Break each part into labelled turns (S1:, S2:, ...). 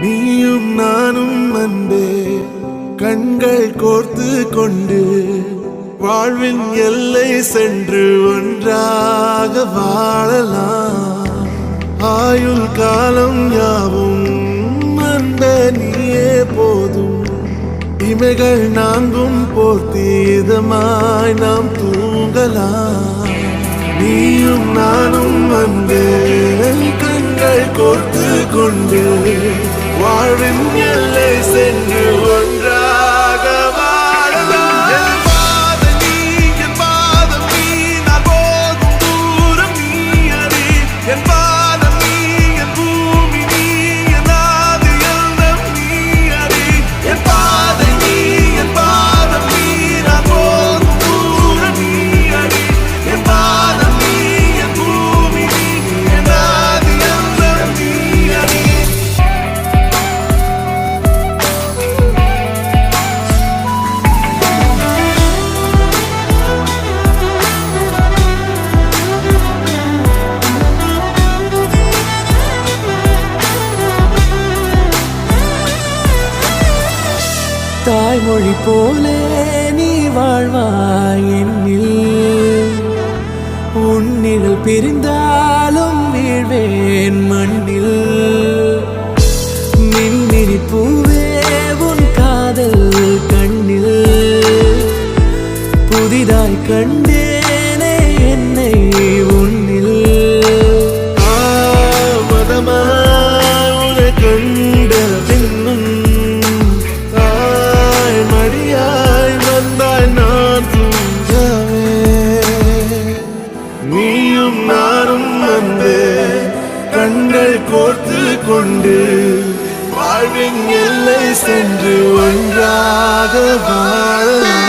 S1: நீயும் நானும் அன்பே கண்கள் கோர்த்து கொண்டு வாழ்வின் எல்லை சென்று ஒன்றாக வாழலாம். ஆயுள் காலம் யாவும் அன்பே நீயே போதும். இமைகள் நான்கும் போர்த்தி இதமாய் நாம் தூங்கலாம். நீயும் நானும் அன்பே கண்கள் கோர்த்து கொண்டு வாழ்வின் எல்லை சென்று ஒன்றாக வாழலாம். என் பாதம் நீ, என் பாதம் நீ, நான் போகும் தூரம் நீ அறி. என் பாதம் நீ, என் பூமி நீ, என் ஆதி எல்லாம் நீ அறி. என் பாதம் நீ, என் பாதம் நீ, நான் போகும் தூரம் நீ அறி. என் பாதம் நீ, என் பூமி நீ, என் ஆதி எல்லாம் நீ அறி.
S2: தாய்மொழி போலே நீ வாழ்வாய் என்னில். உன்னில் பிரிந்தாலும் வீழ்வேன் மண்ணில். மின்மினி பூவே உன் காதல் கண்ணில். புதிதாய் கண்டேனே என்னை உன்னில்.
S1: மதமாய் உன்னை கண்ட பின்னும் தாய் மடியாய் வந்தாய் நான் தூங்கவே. நீயும் நானும் அன்பே கண்கள் கோர்த்து கொண்டு வாழ்வின் எல்லை சென்று ஒன்றாக வாழலாம்.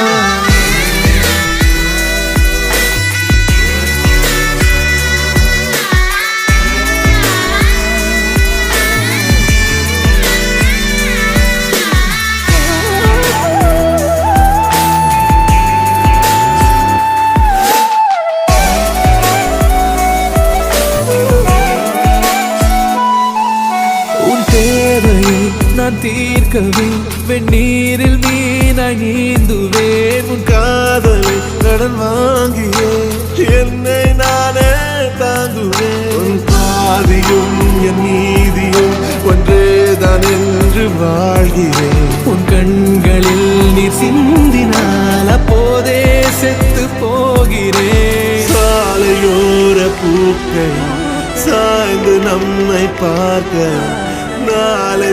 S2: தேவையை நான் தீர்க்கவே வெந்நீரில் மீனாய் நீந்துவேன்.
S1: உன் காதலை கடன் வாங்கியே என்னை நானே தாங்குவேன். உன் பாதியும் என் நீதியும் ஒன்றேதான் என்று வாழ்கிறேன்.
S2: உன் கண்களில் நீர் சிந்தினால் அப்போதே செத்து போகிறேன்.
S1: சாலையோர பூக்கள் சாய்ந்து நம்மை பார்க்க நாளை